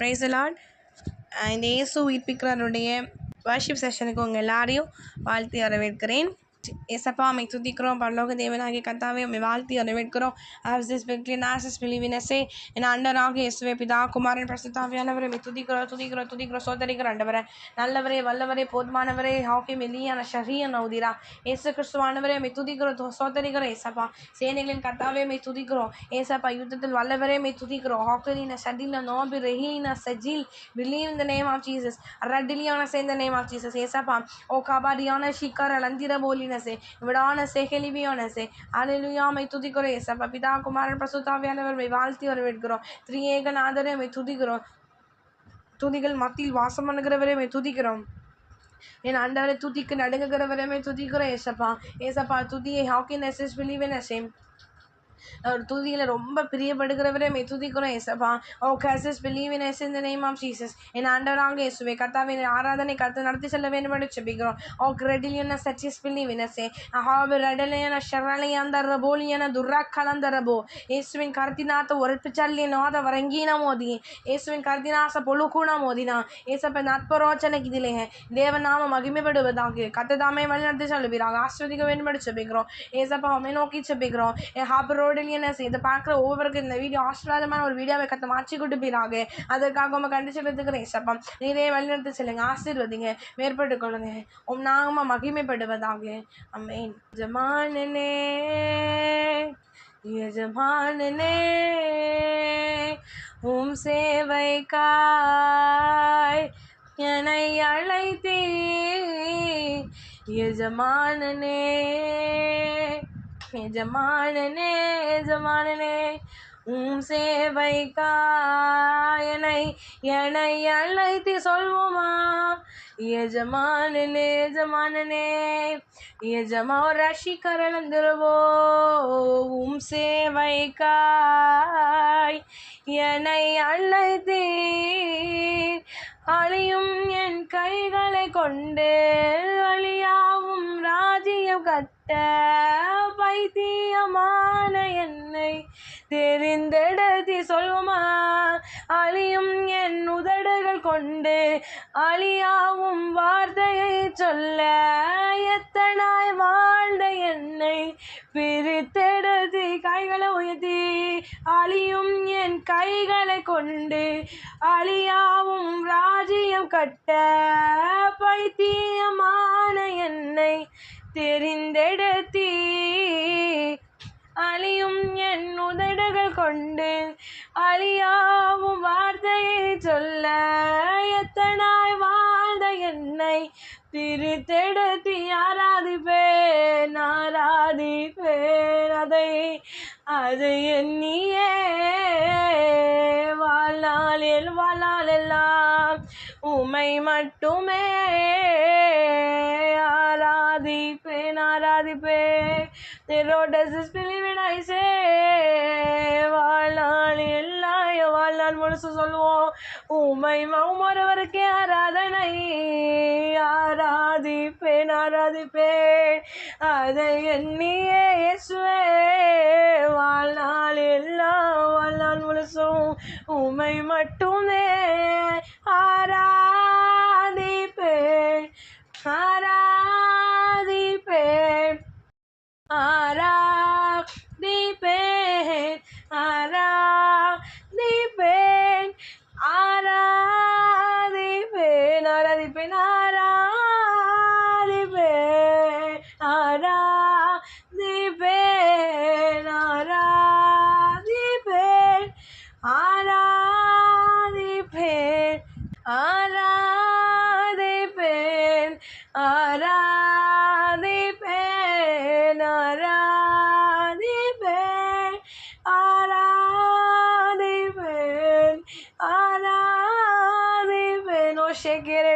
Praise the Lord. இந்த இயேசு உயிர்ப்பிக்கிறாருடைய worship செஷனுக்கு உங்கள் எல்லாரையும் வாழ்த்தி வரவேற்கிறேன். ஏசப்பா அம்மை துதிக்கிறோம். பரலோக தேவனாகிய கர்த்தாவே உம்மை வாழ்த்தி வரவேற்கிறோம். என் ஆண்டவராகிய இயேசுவே பிதா குமாரன் பரிசுத்த ஆவியானவரே உம்மை துதிக்கிறோம் சோதரிக்கிற ஆண்டவரே, நல்லவரே வல்லவரே போதுமானவரே ஹாக்கி மெல்லியான ஷரிய நௌதிரா இயேசு கிறிஸ்துவானவரே உம்மை துதிக்கிறோம் சோதரிக்கிறோம். ஏசப்பா சேனைகளின் கர்த்தாவே உம்மை துதிக்கிறோம். ஏசப்பா யுத்தத்தில் வல்லவரே உம்மை துதிக்கிறோம். ஹாக்கலின சடில நோபி ரெஹீன சஜில் believe in the name of Jesus. Radiliana say in the name of Jesus. ஏசப்பா ஓ காபாடியான ஷிக்கர லந்திர போலின விடான செகலிவியான அல்லேலூயா மை துதிக்கிறோம். ஏசப்பா பிதா குமாரன் பரிசுத்த ஆவியானவர் மை வாழ்த்தி வரவேற்கிறோம். திரியேகநாதரே மை துதிக்கிறோம். துதிகள் மத்தியில் வாசம் பண்ணுகிறவரே மை துதிக்கிறோம். என் ஆண்டவரை துதிக்கு நடுங்குகிறவரே மை துதிக்கிறோம். ஏசப்பா துதியை ஹாக்கின் எஸ்எஸ் பிலீவன் எஸ்எம் ஒரு துதியில் ரொம்ப பிரியப்படுகிறவரே மை துதிக்கிறோம். ஏசப்பா oh Jesus believe in us in the name of Jesus. என் ஆண்டவராக இயேசுவே கர்த்தாவின் ஆராதனை கர்த்தர் நடத்தி செல்ல வேண்டும் என்று ஜெபிக்கிறோம். ஓ கிரெடிலியன சச்சிஸ் பிலீவ் இன் எஸ் ஹாவ் ரெடலியன ஷரலியந்த ரபோலியன துர்ராக்கலந்த ரபோ இயேசுவின் கர்த்தினாத்த ஒரப்பிச்சல்லிய நாத ವರಂಗೀನ ಮೋದಿ ಯೇಸುವಿನ ಕರ್ದಿನಾಸ ಪೊಳುಕುಣ ಮೋದಿನ ಏಸಪ್ಪ ನತ್ಪರೋಚನೆಗೆ ಇದಿಲೆ தேவநாம மகிமைப்படுவதாக கர்த்ததாமே வழி நடத்தி செல்வீராக ஆஸ்வதிக்க வேண்டும் என்று ஜெபிக்கிறோம். ஏசப்பா உம்மை நோக்கி ஜெபிக்கிறோம். ஹாப்பர் ரோடில் என்ன இதை பார்க்குற ஒவ்வொருவருக்கும் இந்த வீடியோ ஆசீர்வாதமான ஒரு வீடியோவை கற்று மாற்றி கொடுப்பீராக. அதற்காக உங்க கண்டு செலுத்துக்கிறேன். ஏசப்பா நீரே வழிநடத்தி செல்லுங்க, ஆசீர்வதிங்க, மேற்பட்டு கொள்ளுங்க. உம் நாம மகிமைப்படுவதாக. ஆமென். எஜமானனே எஜமானனே உம் சேவைக்காய் என்னை அழைத்தீ எஜமானனே எஜமானனே எஜமானனே உம் சேவைக்காய் என்னை அழைத்து சொல்வோமா எஜமானனே எஜமானனே எஜமா ரஷி கரளந்திரவோ உம் சேவைக்காய் என்னை அழைத்தீர் அழியும் என் கைகளை கொண்டு அழியாவும் ராஜ்யம் கட்ட பைத்தியமான என்னை தெரிந்தெடுத்தி சொல்வோமா அழியும் என் உதடுகள் கொண்டு அழியாவும் வார்த்தையை சொல்ல எத்தனாய் வாழ்ந்த என்னை பிரித்தெடுத்தி கைகளை உயர்த்தி அழியும் என் கைகளை கொண்டு அழியாவும் ராஜ்யம் கட்ட பைத்தியமான என்னை தெரிந்தெடுத்தி அழியும் என் உதடுகள் கொண்டு அழியாவும் வார்த்தையை சொல்ல எத்தனாய் வாழ்ந்த என்னை பிரித்தெடுத்தி ஆராதிப்பேன் அதை எண்ணியே வாழ்நாளெல்லாம் உம்மை மட்டுமே ஆராதிப்பேன். வாழ்நாள் முழுசு சொல்லுவோம் உம்மை ஒருவருக்கே ஆராதனை. ஆராதிப்பேன் அதை எண்ணியே இயேசுவே வாழ்நாள் முழுசும் உம்மை மட்டுமே ஆராதிப்பேன் ஆராதிப்பேன்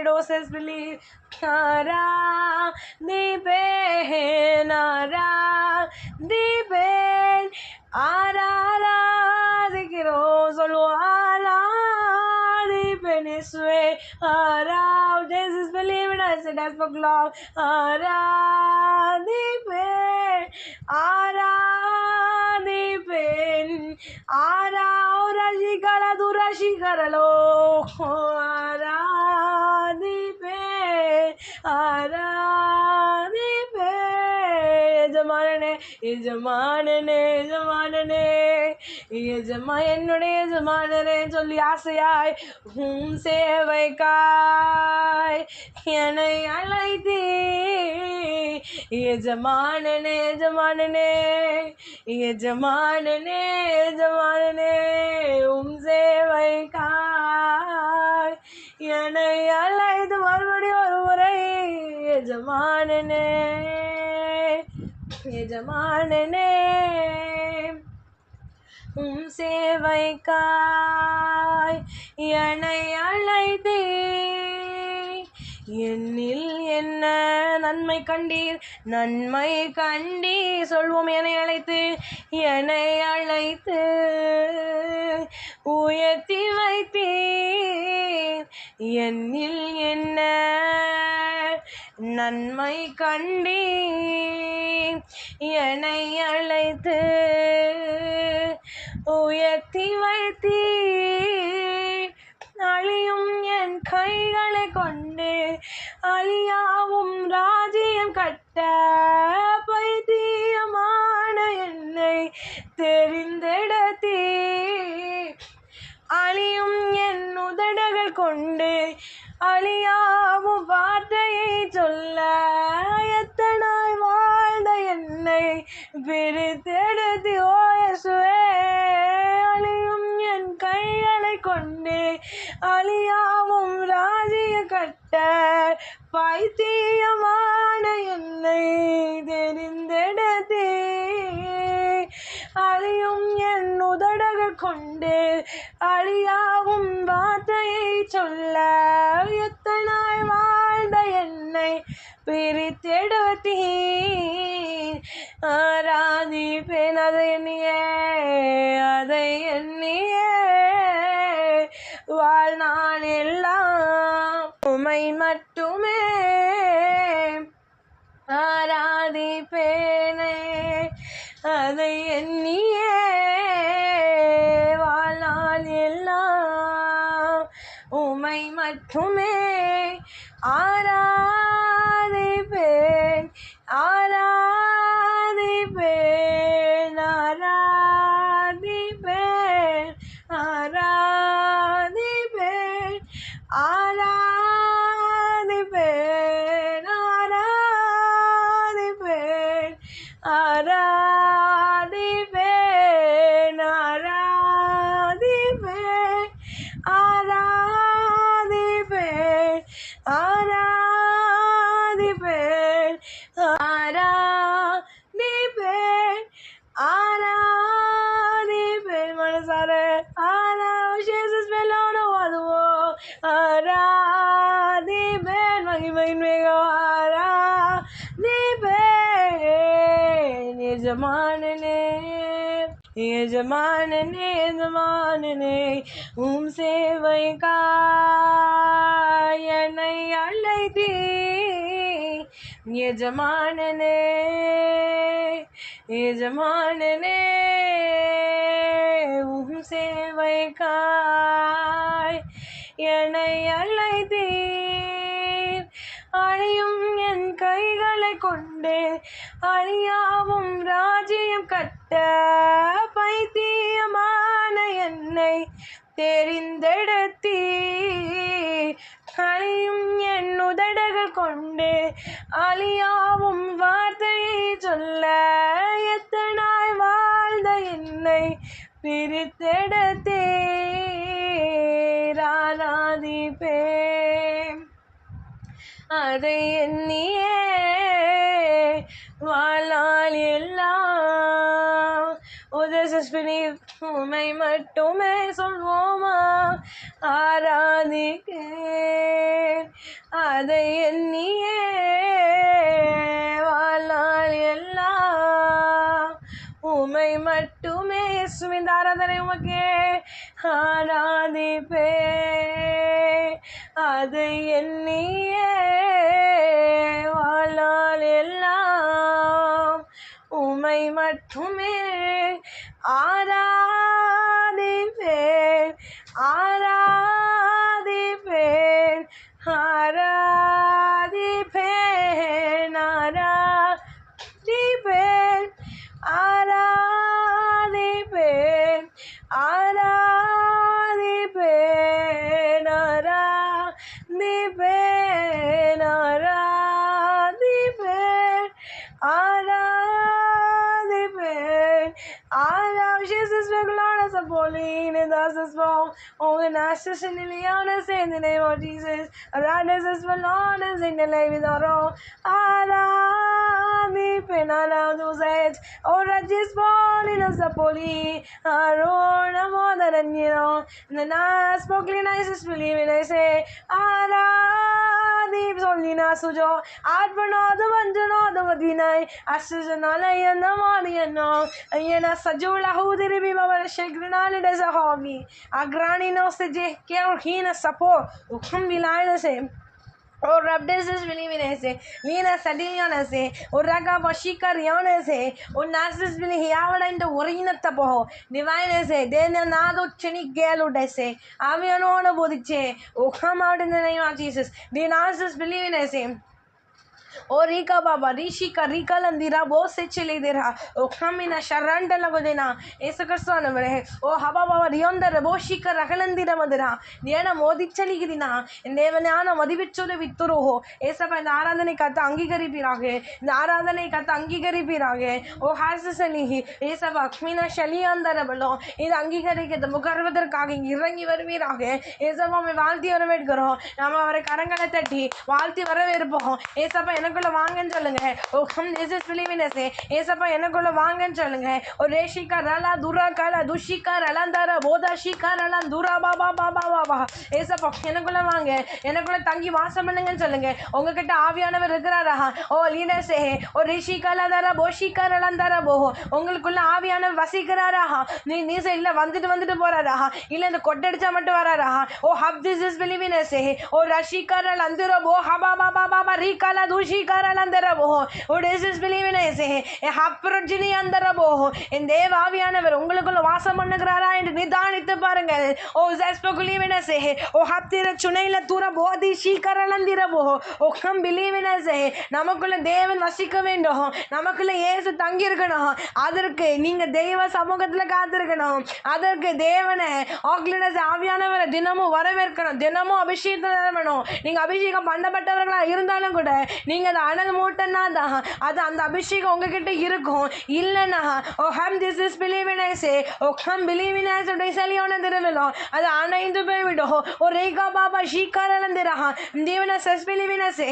Doses believe ஆராதிக்கிறோம் சொல்லுவோம் ஆராதிப்பேன் இயேசுவே Jesus believe it I said as for love ஆராதிப்பேன் ஆராதிப்பேன் ரசிகர துரசிகரலோ ஆராதிப்பேன் எஜமானனே எஜமானனே எஜமானனே என்னுடைய எஜமானனே சொல்லி ஆசையாய் சேவைக்காய் என்னை அழைத்தீ எஜமானனே எஜமானனே எஜமானனே எஜமானனே சேவைக்காய் என்னை அழைத்து மறுபடியும் ஒரு முறை எஜமானனே எஜமானனே சேவைக்காய் என்னை அழைத்தீ என்னில் என்ன நன்மை கண்டீர் சொல்வோம் என்னை அழைத்து உயர்த்தி வைத்தீர் என்னில் என்ன நன்மை கண்டீர் என்னை அழைத்து உயர்த்தி வைத்தீர் அழியும் என் கைகளை கொண்டு அழியாவும் ராஜ்யம் கட்ட பைத்தியமான என்னை தெரிந்தெடுத்தீர் அழியும் என் உதடுகள் கொண்டு அழியாவும் வார்த்தையை சொல்ல எத்தனாய் வாழ்ந்த என்னை பிரித்தெடுத்து ஓயசுவே அழியும் என் கைகளை கொண்டு அழியாவும் ராஜ்ய கட்ட பைத்தியமான என்னை தெரிந்தெடுத்தே அழியும் என் உதடுகள் கொண்டு அழியாவும் வார்த்தையை சொல்ல எத்தனாய் வாழ்ந்த என்னை பிரித்தெடுத்தீர் ஆராதிப்பேன் அதை எண்ணியே வாழ்நாள் எல்லாம் உமை மட்டுமே ஆராதிப்பேனே அதை எண்ணியே வாழ்நாள் எல்லாம் உமை மட்டுமே ஆராதிப்பேன் ஆராதிப்பேன் ஆராதிப்பேன் ஆராதிப்பேன் ஆராதிப்பேன் ஆராதிப்பேன் ஆராதிப்பேன் ஆராதிப்பேன் ஆராதிப்பேன் ஆராதிப்பேன் ஆராதிப்பேன் ஆராதிப்பேன் மனசார Jesus மேலான அதுவோ ஆராதிப்பேன் மகிமையின் மேகம் ஆராதிப்பேன் எஜமானனே எஜமானனே எஜமானனே சேவைக்காய் என்னை அழைத்தீர் எஜமானனே எஜமானனே சேவைக்காய் என்னை அழைத்தீர் அழியும் என் கைகளை கொண்டு அழியாவும் ராஜ்யம் கட்ட பைத்தியமான என்னை தெரிந்தெடுத்தீர் அழியும் என் உதடுகள் கொண்டு அழியாவும் வார்த்தையை சொல்ல எத்தனாய் வாழ்ந்த என்னை பிரித்தெடுத்தீர் ஆராதிப்பேன் அதை எண்ணியே வாழ்நாள் எல்லாம் உமை மட்டுமே சொல்வோமா ஆராதிக்கேன் அதை எண்ணியே வாழ்நாள் எல்லாம் உமை மட்டுமே இயேசுவின் ஆராதனை உமக்கே ஆராதிப்பே அதை எண்ணியே வாழ்நாள் எல்லாம் तुम्हें आराधिपेन आराधिपेन आराधिपेन आराधिपेन आराधिपेन आराधिपेन आराधिपेन आराधिपेन आराधिपेन Jesus, we're glorious of Pauline and thus as well. Oh, and Ashes and Liliana say in the name of Jesus. Radis as well on us in the name of all. Aradhipen, Aradhuzet. Oh, Rajis Pauline as a Pauline. Arona more than you know. And then I spoke in ISIS believe it. I say, Aradhip Solina Sujo. Advana the Vandana the Vadinai. Ashes and Alay and the Madiano. Ayana Sajula who the Ribi Baba Shagrinal as a hobby. A granny knows the J. Hina support. Ukam Vilana same. और रबडेस believe in ऐसे लीना सडियान ऐसे और रगा वशीकर यान ऐसे और नासिस बिली हियावड़ा into वरीन तपो divine ऐसे देने नादो चनी गेल उड़ैसे आवी अनोन बोधिचे oh come out in the name of Jesus the nasis believe in ऐसे ओ रीका बाबा ऋषि का रीका लंदीरा वो से चले दे रहा ओ खमीना शरणट लगो देना ऐसा कर सो न बरे ओ हवा बाबा रियोंदर वो शिकर रखलंदीरा मदरा नियना मोदी चली की दिना नेवने आना मदी बिच्चोले बित्तुरो हो ऐसा पर नाराधने कता अंगीकरी पिरागे नाराधने कता अंगीकरी पिरागे ओ हाससली ही ऐसा बखमीना शली अंदर बलो इध अंगीकरी के दमुकरवदर कागे इरंगी वरवीरागे ऐसा में वाल्ती वरवेट करो नाम वरे करंगले तट्टी वाल्ती वरवेरपो ऐसा எனக்குள்ள வாங்கன்னு சொல்லுங்க oh come Jesus believe in us ஏசப்பா எனக்குள்ள வாங்கன்னு சொல்லுங்க ஓ ரேஷிகா ரலா துரா கலா துஷிகா ரலந்தர போதாஷிகா ரலா துரா பாபா பாபா பாபா ஏசப்பா எனக்குள்ள வாங்க எனக்குள்ள தங்கி வாசம் பண்ணுங்கன்னு சொல்லுங்க உங்ககிட்ட ஆவியானவர் இருக்கிறாரா ஓ லீடர்ஸே ஓ ரிஷிகா லதர போஷிகா ரலந்தர போ உங்களுக்குள்ள ஆவியானவர் வசிக்கிறாரா நீ இல்ல வந்துட்டு போறாரா இல்ல இந்த கொட்டடிச்சா மட்டும் வராரா ஓ ஹப் Jesus believe in us oh ரஷிகா ரலந்தர போ ஹபா பாபா பாபா ரிகா தேவாவியானவர் உங்களுக்குள்ள வாசம் பண்ணுகிறாரா என்று நிதானித்து பாருங்கள் ஓ ஜஸ்பகுலிவினசே ஓ ஹப்திர சுனைல தூர போதி சீக்கரலந்திரபோ ஓ கம் பிலீவினசே நமக்குள்ள தேவன் வசிக்க வேண்டும் நமக்குள்ள இயேசு தங்கி இருக்கணும் அதற்கு நீங்க தெய்வ சமூகத்துல காத்திருக்கணும் அதற்கு தேவனை ஆவியானவரை தினமும் வரவேற்கணும் தினமும் அபிஷேகம் பண்ணணும் நீங்க அபிஷேகம் பண்ணப்பட்டவர்களா இருந்தாலும் கூட நீங்க அந்த அனல் மூட்டனா தான் அது அந்த அபிஷேகம் உங்ககிட்ட இருக்கும் இல்லனா ஓ ஹம் this is believe in I say oh come believe in I say டெசலியோன திருவிலோ அது அணைந்து போய்விடும் ஓ ரேகா பாபா ஷீகாரலந்திரா தேவன சஸ் பிலீவ் இன் ஐ சே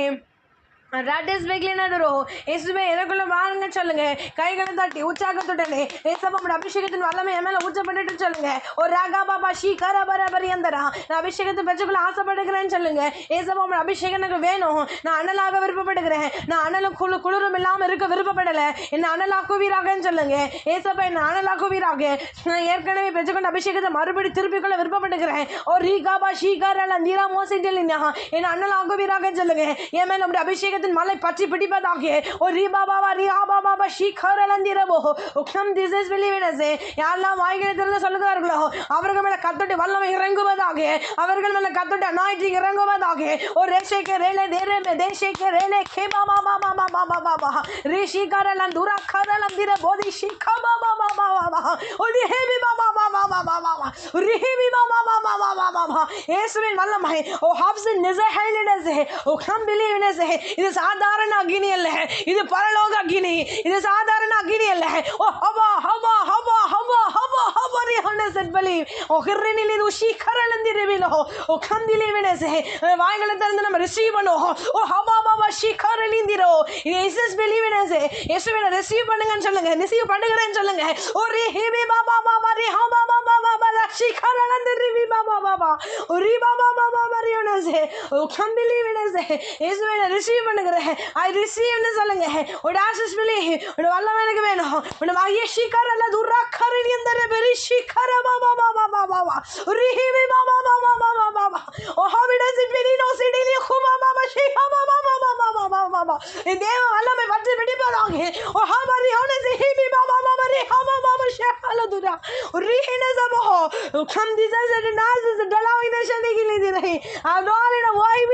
ராடேஸ் பெக்லினதரோ இயேசுவே எனக்குள்ள வாருங்க சொல்லுங்க கைகளை தட்டி உற்சாகத்துடனே இயேசுவோட அபிஷேகத்தின் வல்லமை என் மேல ஊற்றப்பட்டுட்டு சொல்லுங்க ஒரு ராகா பாபா ஷீகார பரபரியந்தரா நான் அபிஷேகத்தை பெற்றுக்கொள்ள ஆசைப்படுகிறேன்னு சொல்லுங்க இயேசுவோட அபிஷேகம் எனக்கு வேணும் நான் அனலாக விருப்பப்படுகிறேன் நான் அனலும் குளிரும் இல்லாம இருக்க விருப்பப்படல என்ன அனலாக்குவீராகன்னு சொல்லுங்க இயேசுப்பா என்ன அனலாக்குவீராக நான் ஏற்கனவே பெற்றுக்கொண்ட அபிஷேகத்தை மறுபடி திருப்பிக்கொள்ள விருப்பப்படுகிறேன் ஒரு ரீகாபா ஷீகார நீரா மோசி சொல்லினா என்ன அனலாக்குவீராகன்னு சொல்லுங்க என் மேல நம்முடைய அபிஷேகம் மலை பற்றி பிடிப்பதாக ஒரு ரீபா பாபா ரிஹா பாபா ஷீகர் அலந்திரபோ உக்னம் திஸ் பிலீவ் இன் அஸ் யாரெல்லாம் வாய்களை திறந்து சொல்லுகிறார்களோ அவர்கள் மேல கர்த்தருடைய வல்லமை இறங்குவதாக அவர்கள் மேல கர்த்தருடைய அனாயிட்டிங் இறங்குவதாக ஒரு ரேஷேகே ரேலே தேரே தேஷேகே ரேலே கே பாபா பாபா பாபா பாபா ரிஷிகர் அலந்துரா கர் அலந்திர போதி ஷிகா பாபா பாபா பாபா ஒரு ஹேபி பாபா பாபா பாபா பாபா ரிஹிபி பாபா பாபா பாபா பாபா இயேசுவின் வல்லமை ஓ ஹப்ஸ் நிஸஹைலிடஸ் oh come believe in us இது சாதாரண அக்னி அல்ல இது பரலோக அக்னி இது சாதாரண அக்னி அல்ல ஓ ஹவா ஹவா ஹவா ஹவா ஹவா ஹவா ரிஹனஸ் பலீவ் ஓ ஹிர்ரினிலி துஷி கரலந்திரவிலோ ஓ கந்திலிவினஸ் வாய்களை திறந்து நம்ம ரிசீவ் பண்ணுவோம் ஓ ஹவா பாபா ஷிகரலிந்திரோ இயேசுஸ் பிலீவினஸ் இயேசுவை ரிசீவ் பண்ணுங்கன்னு சொல்லுங்க ரிசீவ் பண்ணுங்கன்னு சொல்லுங்க ஓ ரிஹிபி பாபா பாபா ரிஹா பாபா பாபா ஷிகரலந்திரவி பாபா பாபா ஓ ரி பாபா பாபா ரிஹனஸ் ஓ கந்திலிவினஸ் இயேசுவை ரிசீவ் பண்ணுகிறேன் ஐ ரிசீவ்னு சொல்லுங்க ஒரு ஆசஸ் பிலி ஒரு வல்லமை எனக்கு வேணும் ஒரு வாயே ஷிகர் அல்ல துரா கரினி அந்த பெரி ஷிகர பாபா பாபா பாபா ரிஹிபி பாபா பாபா பாபா பாபா ஓ ஹவிடஸ் பிலி நோ சிடிலி குமா பாபா ஷிகா பாபா பாபா பாபா பாபா தேவ வல்லமை பற்றி பிடிப்பதாக ஓ ஹவரி ஹோனஸ் Hibi Baba Baba Rihina Sabaho, come this as a Nazis, the Dalawina Shanigili, I'm all in a wine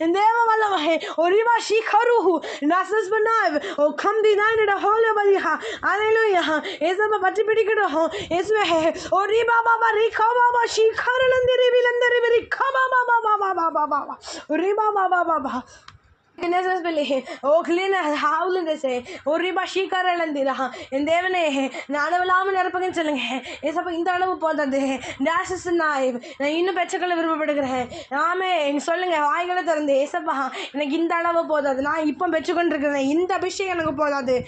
in the Evalamahe, or Riva Shikaru, Nasas Banav, oh come the night at a holy Baliha, Alleluia, Esaba Patipiticaho, Esme, or Riba Baba Rikaba, Shikaran and the Ribil and the River, Kama, Riba Baba. Oh, clean as howling say, or Riba Shikara and Diraha, and Devane, Nanalam and Arapagan selling, is up in the Poda de, Dashes a knife, the inner petrical river, Ame, selling a high and the Esabaha, and a Gintana Poda, the Nipam Petrican in the Bishi and Poda de,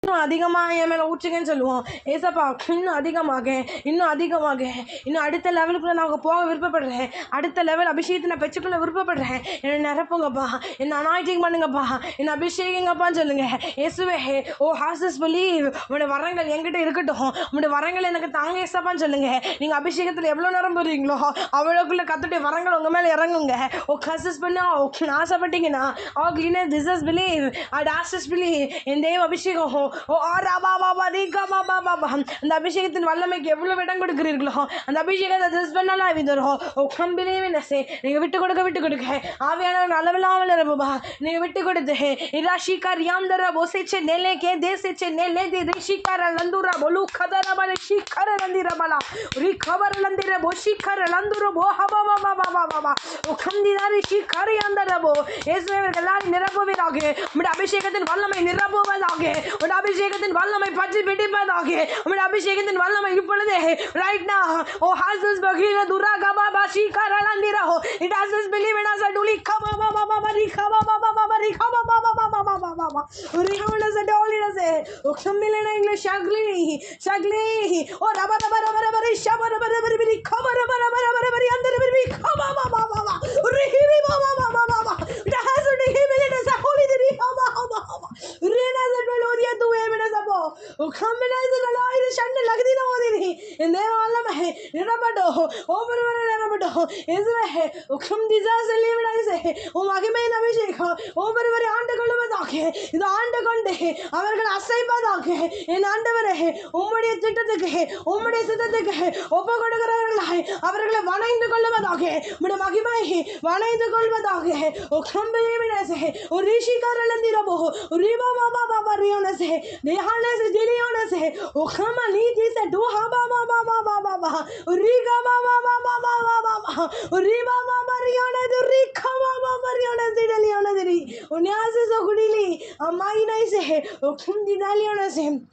Adigama, I am an Uchigan and Salu, Esapa, Adigamage, Adigamage, at the level of Nagapo, Virpa, at the level of Bishit and a petrical river, and Narapanga, in anointing Mananga, in Abhishaking upon Jelanga, Esuhe, oh, houses believe when a Varangal Yankata Irkato, when a Varangal and a Tanga Sapan Jelanga, in Abhishek the Leblon Law, our Katute Varangal Rangunga, oh, Cassis Bana, Knasa Patina, oh, Glina, this is believe, I'd ask us believe in the Abhisheko, oh, Rababa, Rika Baba, and the Abhishek and Valame gave a good Griglo, and the Abhishek has been alive in the oh, come believe in a say, you have to go to good Aviana Alabama. Nevitigode, Irashika Yandara Boseche Neleke, Deseche Nele, Rishikara Landura, Bolu Kadara, Shikara Landirabala, Recover Landira, Boshikara Landura, Bohaba, Okandinari Shikari Andarabo, Esme Galani Nerapo Vidage, Mudabishek and Valama Nirapo Vadage, Mudabishek and Valama Pachi Badage, Mudabishek and Valama Yupade, right now, oh Hazes Bagina Duraga Baba Shikara Landiraho, it doesn't believe in us a Duli Kaba Rihanna said, all it is a Oxamilana English Shagli, or Rabba Shabba, cover under the Kaba, it has a him as a holy Rena said, Melodia to him as a bow. Oxamina is a Irish and Lagdina, and there all of my Rabado, over Rabado, Israel, Oxam disaster, leave I say, O Magimena Visheka, over very undergone, the undergone, American Asai in underwear, Umadi Jitake, Umadi Sitake, Opagodagai, American Vana in the Golabake, but a Magimai, Vana in the Golabake, O Kambay, O Rishika Landirabo, Riba Baba Rionase, Nehanes Dilionase, O Kamani is a Duhaba, Riga Baba, Riba Mariana, the Rika Mariana Zidaliana, Unyas is a goodily, a mine say, O Kundidaliana.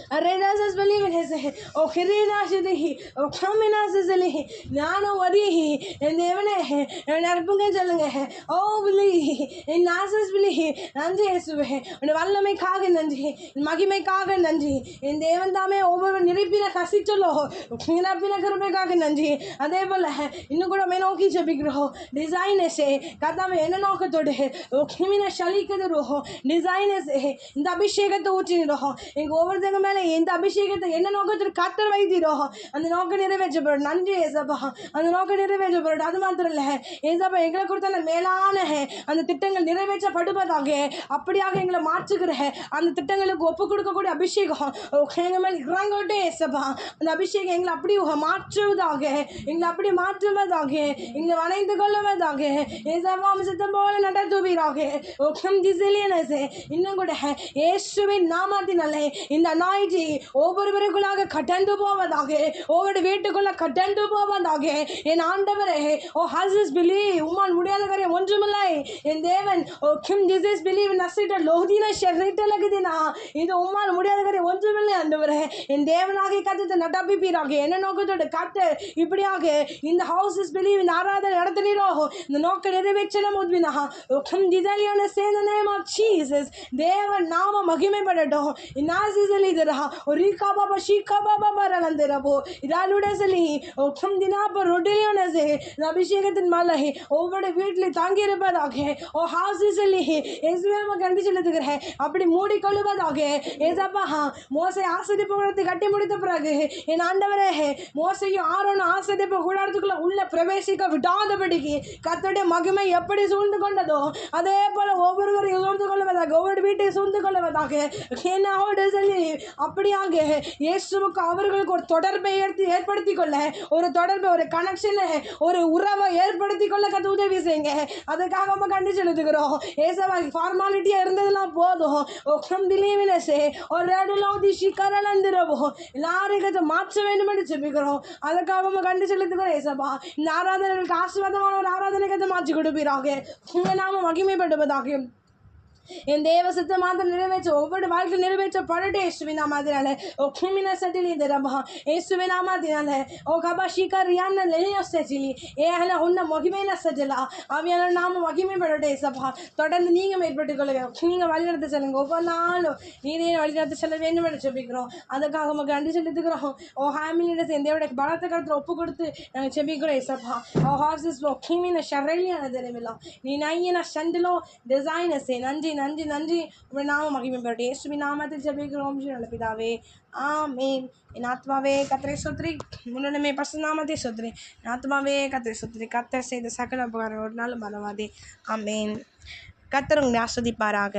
Arenas believe in his O Kirina Shidi, O Kaminas is a lihi, Nana Wadihi, and Nevene, and Arpunga, oh, believe in Nasas believe, Nanji, and Valame Kagan Nanji, Magime Kagan Nanji, in the Evandame over Niripina Casitolo, Kinapina Karmekagan Nanji, and they will Inugra Menoki Jabigro, design essay, Katame Enanoka Tode, O Kimina Shalika the Roho, design essay, the Bishaka to Roho, and go over the in the Abhishek, the Enanoka to Katar Vaidiroho, and the Nokani Revegeber, Nandi is about, and the Nokani Revegeber, Adamantra, is a Begla Kurtan, Melane, and the Titangal Nirevecha Padubadage, Apadiaka Marchigre, and the Titangal Gopukuka Abhishek, O Kangaman Grango de Saba, and Abhishek in Lapri, Marchu Dage, in Lapri Martu Madage, in the Vana in the Golavadage, is a bomb at the ball and a Tubirage, O Kam Dizilian, in the good hair, Eshuin Namadinale, in the night, over Vergulaga Katando Bovadage, over the way to Gola Katando Bovadage, in Andavare, or Hazes believe, Woman Mudialagare, Wonjumalai, in Devon, or Kim Dizes believe in Asita, Lodina, Sherita Lagadina, in the Woman Mudialagare, Wonjumalai, and in Devonaki Kata, the Natapi Pirage, and Noko to the Kata, Ipriage, in the houses believe in Ara, the Arataniro, the Noka Revechana Mudvina, or Kim Dizaliana say the name of Jesus, they were now a Magime Badado, in Nazis. Rika Baba Shika Baba Randerabo, Idaludasali, O Kamdina Rodilianaze, Nabishek அபிஷேகத்தின் மலை ஒவ்வொரு வீட்டில் தங்கி இருப்பதாக. ஓ ஹாசி சொல்லி இயேசுவே கண்டு செலுத்துகிறேன். அப்படி மூடிக்கொள்வதாக. ஏசப்பா மோசை ஆசீர்வதிப்பை கட்டி முடித்த பிறகு என் ஆண்டவரே மோசையும் ஆரோனும் ஆசீர்வதிப்பு கூடாரத்துக்குள்ள உள்ள பிரவேசிக்க விடாதபடிக்கு கர்த்தருடைய மகிமை எப்படி சூழ்ந்து கொண்டதோ அதே போல ஒவ்வொருவரையும் சூழ்ந்து கொள்வதாக, ஒவ்வொரு வீட்டை சூழ்ந்து கொள்வதாக. என்னோடு சொல்லி அப்படியாக இயேசுவுக்கு அவர்களுக்கு ஒரு தொடர்பை ஏற்படுத்தி கொள்ள, ஒரு தொடர்பை, ஒரு கனெக்ஷனை, ஒரு உறவை ஏற்படுத்தி கொள்ள கத்து உதவி செய்யுங்க. அதுக்காக நம்ம கண்டு செலுத்துகிறோம். ஏசவா ஃபார்மாலிட்டியா இருந்ததெல்லாம் போதும். ஒரு எல்லாரையும் கத்து மாற்ற வேண்டும் என்று செபிக்கிறோம். அதுக்காக நம்ம கண்டு செலுத்துகிறோம். ஏசப்பா இந்த ஆராதனைகளுக்கு ஆசீர்வாதமான ஒரு ஆராதனை கத்து மாற்றி கொடுப்பீராக. உங்க நாம மகிமைப்படுவதாக. என் தேவ சித்தம் மாத்திரம் நிறைவேற்ற ஒவ்வொரு வாழ்க்கையில் நிறைவேற்றப்படட்டே இயேசுவின் நாமத்தினாலே. ஓ கிமின சட்டிலி இந்த ரபா இயேசுவின் நாமத்தினாலே. ஓ கபா ஷிகரியான லெலியோ சட்டிலி ஏஹல உன்ன மகிமையில சட்டலா அவையான நாம மகிமைப்படட்டே இயேசப்பா. தொடர்ந்து நீங்க மேற்பட்டு கொள்ளுங்க. நீங்க வழிநடத்த செல்லுங்க. ஒவ்வொரு நாளும் நீரே வழிநடத்த செல்ல வேண்டும் என்று செபிக்கிறோம். அதுக்காக நமக்கு நன்றி செலுத்துக்கிறோம். ஓ ஹாமிலிட தேவடைய பலத்த கருத்துல ஒப்பு கொடுத்து நாங்கள் செபிக்கிறோம். இயேசப்பா ஓ ஹார்சஸ் ஓ கிமின ஷரலியான தெரிவிலா நீ நையன சண்டிலோ டிசைனஸே நன்றி நன்றி நன்றி. உங்கள் நாம மகிமைப்படட்டும். இயேசுவின் நாமத்தில் ஜெபிக்கிறோம் நல்ல பிதாவே, ஆமென். என் ஆத்மாவே கர்த்தரை ஸ்தோத்திரி, முன்னுமே பரிசுத்த நாமத்தை ஸ்தோத்திரி. என் ஆத்மாவே கர்த்தரை ஸ்தோத்திரி. கர்த்தர் செய்த சகல உபகாரம் ஒரு நாள் மறவாதே. ஆமென். கர்த்தர் உங்களை ஆஸ்வதிப்பாராக.